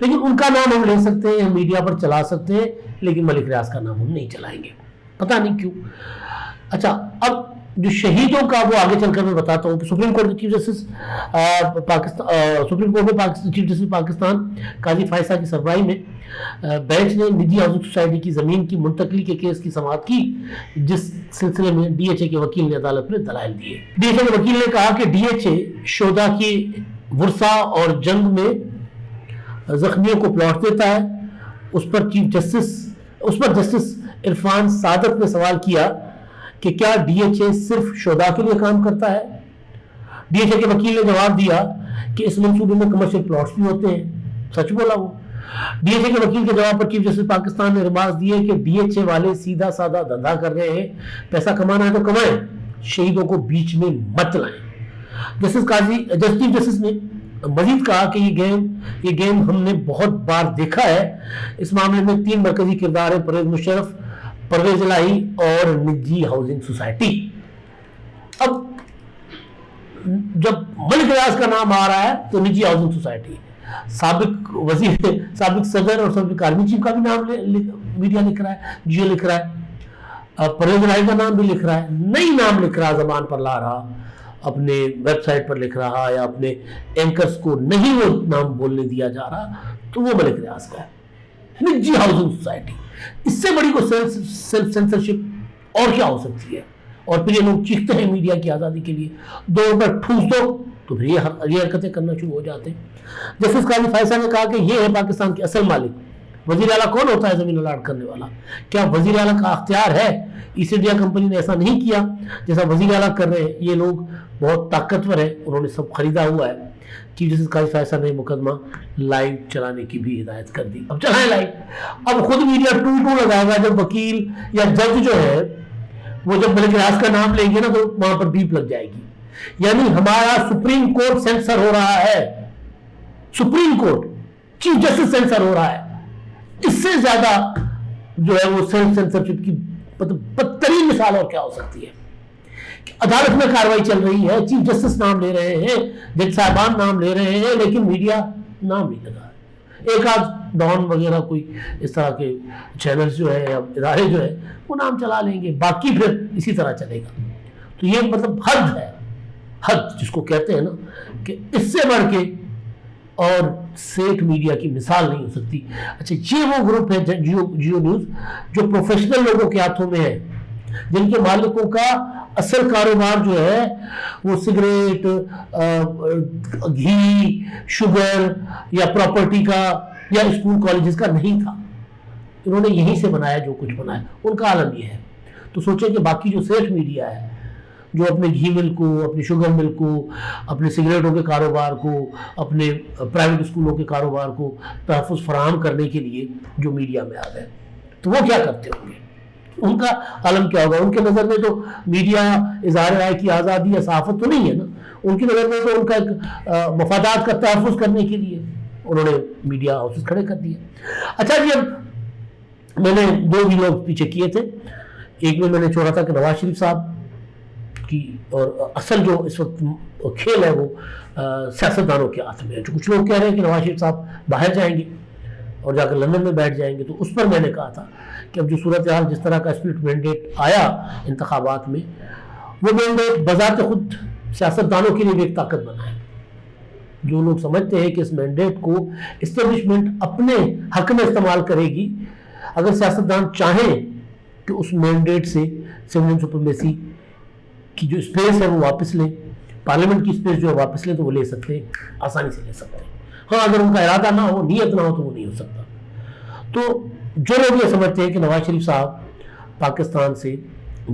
لیکن ان کا نام ہم لے سکتے ہیں, میڈیا پر چلا سکتے ہیں, لیکن ملک ریاض کا نام ہم نہیں چلائیں گے, پتہ نہیں کیوں. اچھا, اب جو شہیدوں کا وہ آگے چل کر میں بتاتا ہوں کہ سپریم کورٹ کے چیف جسٹس سپریم کورٹ میں چیف جسٹس پاکستان قاضی فائصہ کی سربراہی میں بینچ نے نجی ہاؤسنگ سوسائٹی کی زمین کی منتقلی کے کیس کی سماعت کی, جس سلسلے میں ڈی ایچ اے کے وکیل نے عدالت میں دلائل دیے. ڈی ایچ اے کے وکیل نے کہا کہ ڈی ایچ اے شہداء کی ورثہ اور جنگ میں زخمیوں کو پلاٹ دیتا ہے. اس پر جسٹس عرفان سعادت نے سوال کیا کہ کیا ڈی ایچ اے صرف شہداء کے لیے کام کرتا ہے؟ ڈی ایچ اے کے وکیل نے جواب دیا کہ اس منصوبے میں کمرشل پلاٹس بھی ہوتے ہیں. سچ بولا وہ. ڈی ایچ اے کے وکیل کے جواب پر چیف جسٹس پاکستان نے ریمارکس دیے کہ ڈی ایچ اے والے سیدھا سادہ دھندا کر رہے ہیں, پیسہ کمانا ہے تو کمائیں, شہیدوں کو بیچ میں مت لائیں. چیف جسٹس نے مزید کہا کہ یہ گیم ہم نے بہت بار دیکھا ہے. اس معاملے میں 3 مرکزی کردار ہیں, پرویز مشرف, پرویز الہی اور نجی ہاؤسنگ سوسائٹی. اب جب ملک ریاض کا نام آ رہا ہے تو نجی ہاؤسنگ سوسائٹی, سابق صدر اور سابق آرمی چیف کا بھی نام میڈیا لکھ رہا ہے, جیو لکھ رہا ہے, پرویز الہی کا نام بھی لکھ رہا ہے, نئی نام لکھ رہا, زبان پر لا رہا, اپنے ویب سائٹ پر لکھ رہا, یا اپنے اینکرز کو نہیں وہ نام بولنے دیا جا رہا, تو وہ ملک ریاض کا ہے, نجی ہاؤسنگ سوسائٹی. اس سے بڑی کوئی سیلف سینسرشپ اور کیا ہو سکتی ہے؟ اور پھر یہ لوگ چیختے ہیں میڈیا کی آزادی کے لیے, 2 روپے ٹھوس دو تو پھر یہ حرکتیں کرنا شروع ہو جاتے ہیں. جسٹس قاضی فائصہ نے کہا کہ یہ ہے پاکستان کے اصل مالک. وزیر اعلیٰ کون ہوتا ہے زمین الاٹ کرنے والا؟ کیا وزیر اعلیٰ کا اختیار ہے؟ ایسٹ انڈیا کمپنی نے ایسا نہیں کیا جیسا وزیر اعلیٰ کر رہے ہیں. یہ لوگ بہت طاقتور ہیں, انہوں نے سب خریدا ہوا ہے. چیف جسٹس قاضی فائصہ نے مقدمہ لائیو چلانے کی بھی ہدایت کر دی. اب چلائیں لائیو. اب خود میڈیا ٹو لگائے گا جب وکیل یا جج جو ہے وہ جب ملک ریاض کا نام لیں گے نا تو وہاں پر بیپ لگ جائے گی. یعنی ہمارا سپریم کورٹ سینسر ہو رہا ہے, supreme court chief justice censor ہو رہا ہے. اس سے زیادہ جو ہے وہ سیلف سینسرشپ کی بدترین مثال اور کیا ہو سکتی ہے؟ عدالت میں کاروائی چل رہی ہے, چیف جسٹس نام لے رہے ہیں, جج صاحبان نام لے رہے ہیں, لیکن میڈیا نام نہیں لگا. ایک آدھ ڈان وغیرہ کوئی اس طرح کے چینلز جو ہے یا ادارے جو ہے وہ نام چلا لیں گے, باقی پھر اسی طرح چلے گا. تو یہ مطلب حد ہے, حد جس کو کہتے ہیں نا, کہ اس سے بڑھ کے اور سیٹ میڈیا کی مثال نہیں ہو سکتی. اچھا, یہ وہ گروپ ہے جیو نیوز جو پروفیشنل لوگوں کے ہاتھوں میں ہے, جن کے مالکوں کا اصل کاروبار جو ہے وہ سگریٹ, گھی, شوگر یا پراپرٹی کا یا اسکول کالجز کا نہیں تھا. انہوں نے یہیں سے بنایا جو کچھ بنایا, ان کا عالم یہ ہے. تو سوچیں کہ باقی جو سیٹ میڈیا ہے جو اپنے گھی مل کو, اپنے شوگر مل کو, اپنے سگریٹوں کے کاروبار کو, اپنے پرائیویٹ اسکولوں کے کاروبار کو تحفظ فراہم کرنے کے لیے جو میڈیا میں آ گئے, تو وہ کیا کرتے ہوں گے؟ ان کا عالم کیا ہوگا؟ ان کے نظر میں تو میڈیا اظہار رائے کی آزادی یا صحافت تو نہیں ہے نا. ان کی نظر میں تو ان کا ایک مفادات کا تحفظ کرنے کے لیے انہوں نے میڈیا ہاؤسز کھڑے کر دیے. اچھا جی, اب میں نے 2 ویڈیو پیچھے کیے تھے. ایک میں نے چھوڑا تھا کہ نواز شریف صاحب کی, اور اصل جو اس وقت کھیل ہے وہ سیاستدانوں کے ہاتھ میں ہے. جو کچھ لوگ کہہ رہے ہیں کہ نواز شریف صاحب باہر جائیں گے اور جا کر لندن میں بیٹھ جائیں گے, تو اس پر میں نے کہا تھا کہ اب جو صورتحال جس طرح کا اسپلٹ مینڈیٹ آیا انتخابات میں, وہ مینڈیٹ بذات خود سیاستدانوں کے لیے بھی ایک طاقت بنا ہے. جو لوگ سمجھتے ہیں کہ اس مینڈیٹ کو اسٹیبلشمنٹ اپنے حق میں استعمال کرے گی, اگر سیاستدان چاہیں کہ اس مینڈیٹ سے سیون سپریمیسی کی جو اسپیس ہے وہ واپس لیں, پارلیمنٹ کی اسپیس جو ہے واپس لیں, تو وہ لے سکتے ہیں, آسانی سے لے سکتے ہیں. ہاں, اگر ان کا ارادہ نہ ہو, نیت نہ ہو, تو وہ نہیں ہو سکتا. تو جو لوگ یہ سمجھتے ہیں کہ نواز شریف صاحب پاکستان سے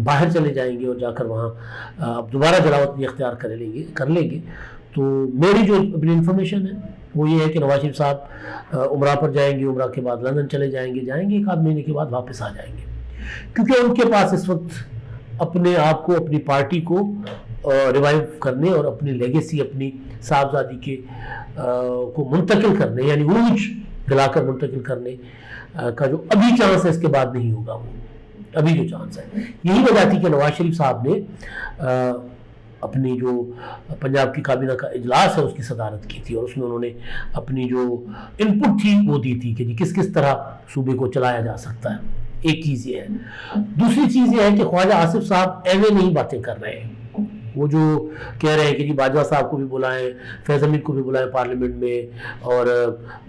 باہر چلے جائیں گے اور جا کر وہاں اب دوبارہ جلاوطنی اختیار کر لیں گے, تو میری جو اپنی انفارمیشن ہے وہ یہ ہے کہ نواز شریف صاحب عمرہ پر جائیں گے, عمرہ کے بعد لندن چلے جائیں گے, 1 آدھ مہینے کے بعد واپس آ جائیں گے, کیونکہ ان کے پاس اس وقت اپنے آپ کو, اپنی پارٹی کو ریوائیو کرنے اور اپنی لیگیسی, اپنی صاحبزادی کے کو منتقل کرنے, یعنی عروج دلا کر منتقل کرنے کا جو ابھی چانس ہے, اس کے بعد نہیں ہوگا. وہ ابھی جو چانس ہے, یہی وجہ تھی کہ نواز شریف صاحب نے اپنی جو پنجاب کی کابینہ کا اجلاس ہے اس کی صدارت کی تھی، اور اس میں انہوں نے اپنی جو ان پٹ تھی وہ دی تھی کہ جی کس کس طرح صوبے کو چلایا جا سکتا ہے. ایک چیز یہ ہے. دوسری چیز یہ ہے کہ خواجہ آصف صاحب ایویں نہیں باتیں کر رہے ہیں. وہ جو کہہ رہے ہیں کہ جی باجوہ صاحب کو بھی بلائیں، فیض حمید کو بھی بلائیں پارلیمنٹ میں، اور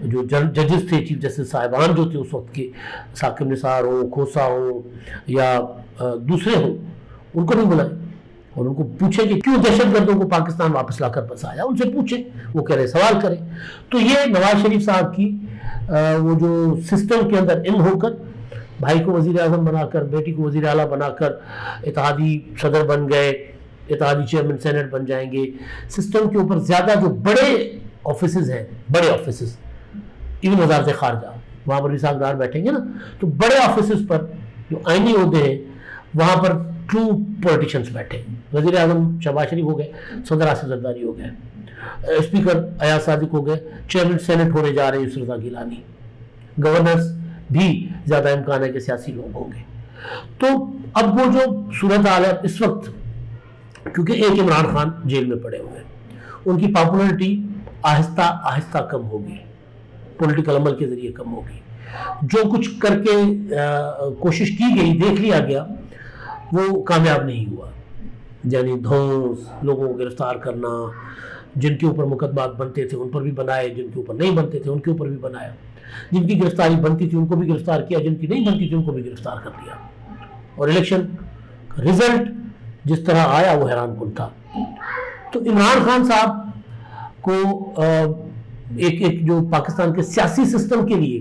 جو ججز تھے، چیف جسٹس صاحبان جو تھے اس وقت کے، ثاقب نثار ہوں، کھوسا ہوں یا دوسرے ہوں، ان کو نہیں بلائیں اور ان کو پوچھیں کہ کیوں دہشت گردوں کو پاکستان واپس لا کر بسایا. ان سے پوچھیں، وہ کہہ رہے سوال کریں. تو یہ نواز شریف صاحب کی وہ جو سسٹم کے اندر ان ہو کر بھائی کو وزیر اعظم بنا کر، بیٹی کو وزیر اعلیٰ بنا کر اتحادی صدر بن گئے، اتحادی چیئرمین سینٹ بن جائیں گے. سسٹم کے اوپر زیادہ جو بڑے آفیسز ہیں، بڑے آفیسز، ایون وزارت خارجہ، وہاں پر اسحاق ڈار بیٹھیں گے نا، تو بڑے آفیسز پر جو آئینی عہدے ہیں وہاں پر ٹرو پولیٹیشنز بیٹھے. وزیر اعظم شہباز شریف ہو گئے، صدر آصف زرداری ہو گئے، اسپیکر ایاز صادق ہو گئے، چیئرمین سینٹ ہونے جا رہے ہیں یسر رضا گیلانی، گورنرز بھی زیادہ امکان ہے کہ سیاسی لوگ ہوں گے. تو اب وہ جو صورتحال ہے اس وقت، کیونکہ ایک عمران خان جیل میں پڑے ہوئے ہیں، ان کی پاپولرٹی آہستہ آہستہ کم ہوگی، پولیٹیکل عمل کے ذریعے کم ہوگی. جو کچھ کر کے کوشش کی گئی، دیکھ لیا گیا، وہ کامیاب نہیں ہوا. یعنی دھونس، لوگوں کو گرفتار کرنا، جن کے اوپر مقدمات بنتے تھے ان پر بھی بنائے، جن کے اوپر نہیں بنتے تھے ان کے اوپر بھی بنایا، جن کی گرفتاری بنتی تھی ان کو بھی گرفتار کیا، جن کی نہیں بنتی تھی ان کو بھی گرفتار کر دیا. اور الیکشن کا رزلٹ جس طرح آیا وہ حیران کن تھا. تو عمران خان صاحب کو ایک جو پاکستان کے سیاسی سسٹم کے لیے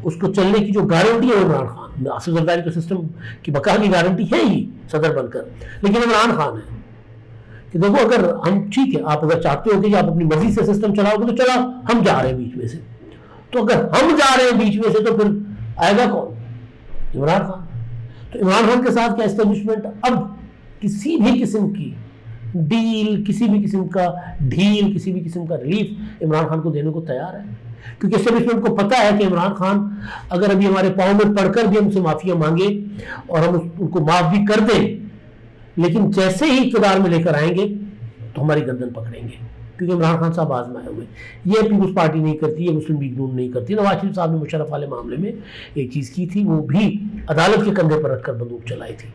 اس کو چلنے کی جو گارنٹی ہے عمران خان، آصف زرداری تو سسٹم کی بقا کی گارنٹی ہے ہی صدر بن کر، لیکن عمران خان ہے کہ دیکھو اگر ہم ٹھیک ہے، آپ اگر چاہتے ہو کہ آپ اپنی مرضی سے سسٹم چلاؤ گے تو چلاؤ، ہم جا رہے ہیں بیچ میں سے. تو اگر ہم جا رہے ہیں بیچ میں سے تو پھر آئے گا کون؟ عمران خان. تو عمران خان کے ساتھ کیا اسٹیبلشمنٹ اب کسی بھی قسم کی ڈیل، کسی بھی قسم کا ڈھیل، کسی بھی قسم کا ریلیف عمران خان کو دینے کو تیار ہے. کیونکہ اسٹیبلشمنٹ کو پتہ ہے کہ عمران خان اگر ابھی ہمارے پاؤں میں پڑھ کر بھی ہم سے معافیاں مانگے اور ہم ان کو معاف بھی کر دیں، لیکن جیسے ہی اقتدار میں لے کر آئیں گے تو ہماری گردن پکڑیں گے. کیونکہ عمران خان صاحب آزمائے ہوئے، یہ پیپلز پارٹی نہیں کرتی، یہ مسلم لیگ نون نہیں کرتی. نواز شریف صاحب نے مشرف والے معاملے میں ایک چیز کی تھی، وہ بھی عدالت کے کندھے پر رکھ کر بندوق چلائی تھی.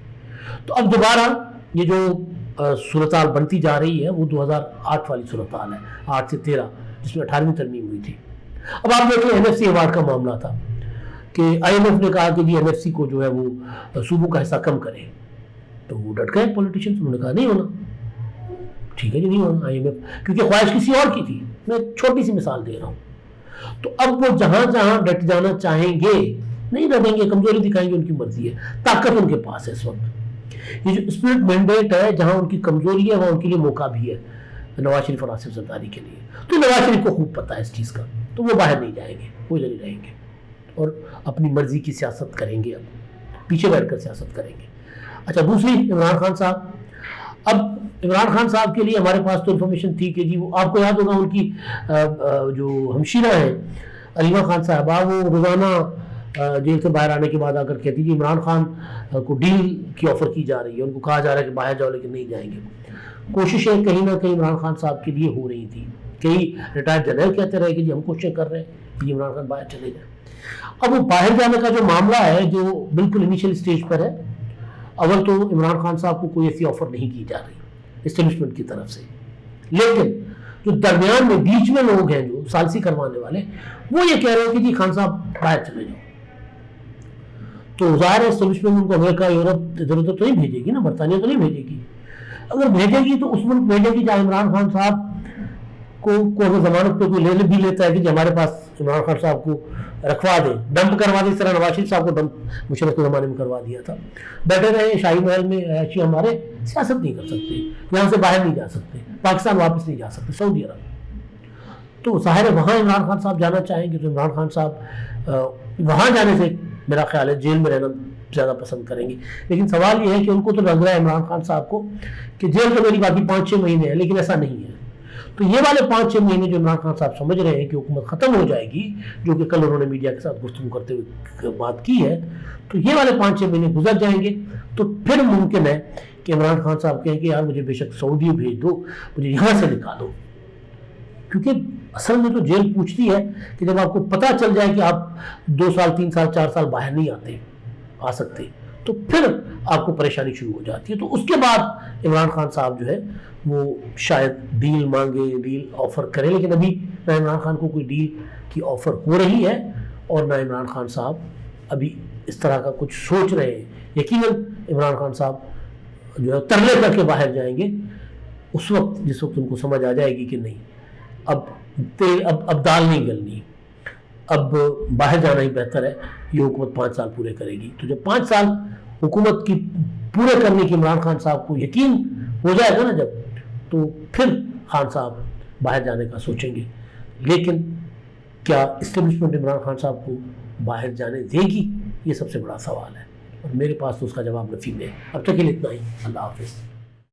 تو اب دوبارہ یہ جو صورتحال بنتی جا رہی ہے وہ 2008 والی صورتحال ہے، 8 سے 13، جس میں 18ویں ترمیم ہوئی تھی. اب آپ دیکھیں این ایف سی ایوارڈ کا معاملہ تھا کہ آئی ایم ایف نے کہا کہ جی این ایف سی کو جو ہے وہ صوبوں کا حصہ کم کرے، تو وہ ڈٹ گئے پولیٹیشنز، انہوں نے کہا نہیں ہونا. ٹھیک ہے جی نہیں ہونا آئی ایم ایف، کیونکہ خواہش کسی اور کی تھی. میں چھوٹی سی مثال دے رہا ہوں. تو اب وہ جہاں جہاں ڈٹ جانا چاہیں گے نہیں ڈٹیں گے، کمزوری دکھائیں گے، ان کی مرضی ہے، طاقت ان کے پاس ہے اس وقت. یہ جو اسپرٹ مینڈیٹ ہے، جہاں ان کی کمزوری ہے وہاں ان کے لیے موقع بھی ہے، نواز شریف اور آصف زرداری کے لیے. تو نواز شریف کو خوب پتہ ہے اس چیز کا، تو وہ باہر نہیں جائیں گے، وہ ادھر ہی رہیں گے اور اپنی مرضی کی سیاست کریں گے، اب پیچھے بیٹھ کر سیاست کریں گے. اچھا دوسری عمران خان صاحب، اب عمران خان صاحب کے لیے ہمارے پاس تو انفارمیشن تھی کہ جی وہ آپ کو یاد ہوگا ان کی جو ہمشیرہ ہیں علیمہ خان صاحبہ، وہ روزانہ جیل سے باہر آنے کے بعد آ کر کہتی جی عمران خان کو ڈیل کی آفر کی جا رہی ہے، ان کو کہا جا رہا ہے کہ باہر جاؤ لیکن نہیں جائیں گے. کوششیں کہیں نہ کہیں عمران خان صاحب کے لیے ہو رہی تھی. کئی ریٹائرڈ جنرل کہتے رہے کہ جی ہم کوششیں کر رہے ہیں کہ عمران خان باہر چلے جائیں. اب وہ باہر جانے کا جو معاملہ ہے جو بالکل انیشیل سٹیج پر ہے، اول تو عمران خان صاحب کو کوئی ایسی آفر نہیں کی جا رہی اسٹیبلشمنٹ کی طرف سے، لیکن جو درمیان میں بیچ میں لوگ ہیں جو ثالثی کروانے والے، وہ یہ کہہ رہے ہیں کہ جی خان صاحب باہر چلے جاؤ. تو ظاہر ہے اسٹیبلشمنٹ ان کو امریکہ، یورپ ادھر ادھر تو نہیں بھیجے گی نا، برطانیہ تو نہیں بھیجے گی. اگر بھیجے گی تو اس ملک بھیجے گی جہاں عمران خان صاحب کو اگر ضمانت پہ کوئی لے بھی لیتا ہے کہ جی ہمارے پاس عمران خان صاحب کو رکھوا دیں، ڈمپ کروا دیں، اس طرح نواز شریف صاحب کو ڈمپ مشرف کے زمانے میں کروا دیا تھا. بیٹھے رہے شاہی محل میں، ایسی ہمارے سیاست نہیں کر سکتے، یہاں سے باہر نہیں جا سکتے، پاکستان واپس نہیں جا سکتے، سعودی عرب. تو ظاہر ہے وہاں عمران خان صاحب جانا چاہیں گے، تو عمران خان صاحب وہاں جانے سے میرا خیال ہے جیل میں رہنا زیادہ پسند کریں گے. لیکن سوال یہ ہے کہ ان کو تو لگ رہا ہے عمران خان صاحب کو کہ جیل تو میری باقی 5-6 مہینے ہے، لیکن ایسا نہیں ہے. تو یہ والے 5-6 مہینے جو عمران خان صاحب سمجھ رہے ہیں کہ حکومت ختم ہو جائے گی، جو کہ کل انہوں نے میڈیا کے ساتھ گفتگو کرتے ہوئے بات کی ہے، تو یہ والے 5-6 مہینے گزر جائیں گے تو پھر ممکن ہے کہ عمران خان صاحب کہیں کہ یار مجھے بے شک سعودی بھیج دو، مجھے یہاں سے نکالو. کیونکہ اصل میں تو جیل پوچھتی ہے کہ جب آپ کو پتہ چل جائے کہ آپ 2 سال 3 سال 4 سال باہر نہیں آ سکتے، تو پھر آپ کو پریشانی شروع ہو جاتی ہے. تو اس کے بعد عمران خان صاحب جو ہے وہ شاید ڈیل مانگے، ڈیل آفر کرے، لیکن ابھی نہ عمران خان کو کوئی ڈیل کی آفر ہو رہی ہے اور نہ عمران خان صاحب ابھی اس طرح کا کچھ سوچ رہے ہیں. یقیناً عمران خان صاحب جو ہے ترلے کر کے باہر جائیں گے اس وقت جس وقت ان کو سمجھ آ جائے گی کہ نہیں اب دال نہیں گلنی، اب باہر جانا ہی بہتر ہے. یہ حکومت 5 سال پورے کرے گی. تو جب 5 سال حکومت کی پورے کرنے کی عمران خان صاحب کو یقین ہو جائے گا نا جب، تو پھر خان صاحب باہر جانے کا سوچیں گے. لیکن کیا اسٹیبلشمنٹ عمران خان صاحب کو باہر جانے دے گی؟ یہ سب سے بڑا سوال ہے، اور میرے پاس تو اس کا جواب نفی میں ہے. اب تک کے لیے اتنا ہی. اللہ حافظ.